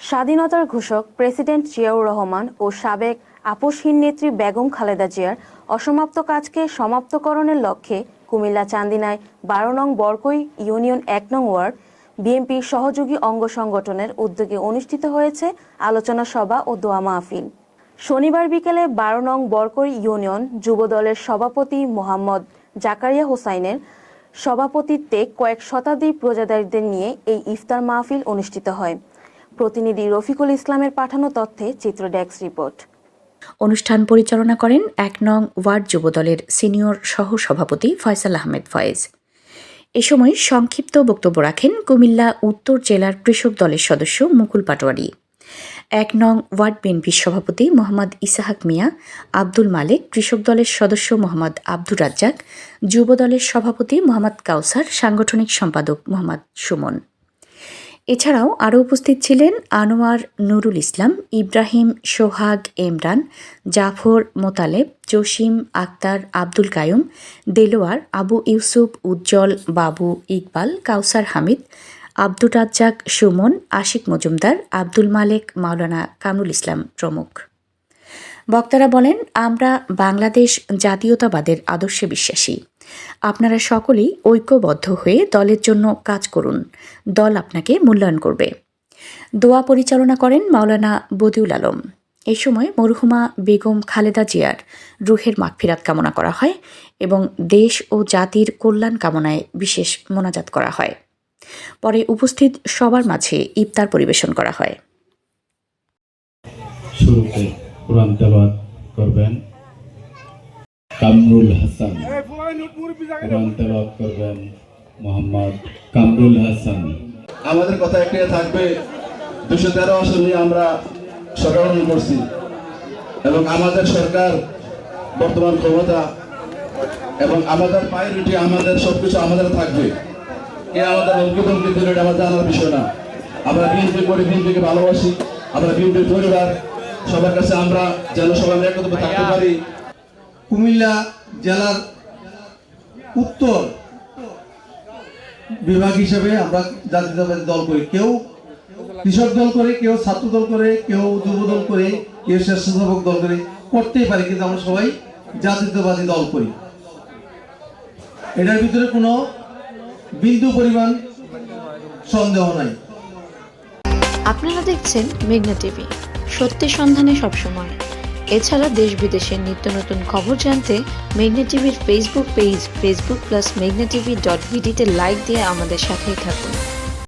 স্বাধীনতার ঘোষক প্রেসিডেন্ট জিয়াউর রহমান ও সাবেক আপসহীন নেত্রী বেগম খালেদা জিয়ার অসমাপ্ত কাজকে সমাপ্তকরণের লক্ষ্যে কুমিল্লা চান্দিনায় ১২ নং বরকই ইউনিয়ন ১ নং ওয়ার্ড বিএনপির সহযোগী অঙ্গ সংগঠনের উদ্যোগে অনুষ্ঠিত হয়েছে আলোচনা সভা ও দোয়া মাহফিল। শনিবার বিকেলে ১২ নং বরকই ইউনিয়ন যুবদলের সভাপতি মোহাম্মদ জাকারিয়া হোসাইনের সভাপতিত্বে কয়েক শতাধিক রোজাদারদের নিয়ে এই ইফতার মাহফিল অনুষ্ঠিত হয়। প্রতিনিধি রফিকুল ইসলামের পাঠানো তথ্যে চিত্র ডেস্ক রিপোর্ট। অনুষ্ঠান পরিচালনা করেন ১ নং ওয়ার্ড যুবদলের সিনিয়র সহ সভাপতি ফয়সাল আহমেদ ফয়েজ। এ সময় সংক্ষিপ্ত বক্তব্য রাখেন কুমিল্লা উত্তর জেলার কৃষক দলের সদস্য মুকুল পাটোয়ারি। ১ নং ওয়ার্ড বিএনপির সভাপতি মোহাম্মদ ইসাহাক মিয়া, আব্দুল মালেক, কৃষক দলের সদস্য মোহাম্মদ আব্দুর রাজ্জাক, যুব দলের সভাপতি মোহাম্মদ কাউসার, সাংগঠনিক সম্পাদক মোহাম্মদ সুমন। এছাড়াও আরও উপস্থিত ছিলেন আনোয়ার, নুরুল ইসলাম, ইব্রাহিম, সোহাগ, এমরান, জাফর, মোতালেব, জসিম, আক্তার, আব্দুল কায়ুম, দেলোয়ার, আবু ইউসুফ, উজ্জ্বল, বাবু, ইকবাল, কাউসার হামিদ, আব্দুর রাজ্জাক, সুমন, আশিক মজুমদার, আব্দুল মালেক, মাওলানা কামরুল ইসলাম প্রমুখ। বক্তারা বলেন, আমরা বাংলাদেশ জাতীয়তাবাদের আদর্শে বিশ্বাসী। আপনারা সকলেই ঐক্যবদ্ধ হয়ে দলের জন্য কাজ করুন, দল আপনাকে মূল্যায়ন করবে। দোয়া পরিচালনা করেন মাওলানা বদিউল আলম। এই সময় মরহুমা বেগম খালেদা জিয়ার রুহের মাগফিরাত কামনা করা হয় এবং দেশ ও জাতির কল্যাণ কামনায় বিশেষ মোনাজাত করা হয়। পরে উপস্থিত সবার মাঝে ইফতার পরিবেশন করা হয়। শুরুতে কোরআন তেলাওয়াত করবেন কামরুল হাসান, কোরআন তেলাওয়াত করবেন মোহাম্মদ কামরুল হাসান। আমাদের কথা একটাই থাকবে, ২১৩ আসন নিয়ে আমরা সরকার গঠন করছি এবং আমাদের সরকার বর্তমান ক্ষমতা এবং আমাদের প্রায়োরিটি, আমাদের সবকিছু আমাদের থাকবে। কে আমাদের হুমকি দিল এটা আমার জানার বিষয় না। আমরা বিএনপি করি, বিএনপিকে ভালোবাসি, আমরা বিএনপির পরিবার, সবার কাছে আমরা যেন সবাই একত্র থাকতে পারি। কুমিল্লা জেলার উত্তর বিভাগ হিসেবে আমরা জাতীয়তাবাদী দল করি। কেউ কৃষক দল করে, কেউ ছাত্র দল করে, কেউ যুব দল করে, কেউ স্বেচ্ছাসেবক দল করে, করতেই পারি, কিন্তু আমরা সবাই জাতীয়তাবাদী দল করি। এটার ভিতরে কোনো বিন্দু পরিমাণ সন্দেহ নাই। আপনারা দেখছেন মেঘনা টিভি, সত্যি সন্ধানে সবসময়। এছাড়া দেশ বিদেশের নিত্য নতুন খবর জানতে মেঘনা টিভির ফেসবুক পেজ facebook+meghna tv.bd তে লাইক দিয়ে আমাদের সাথেই থাকুন।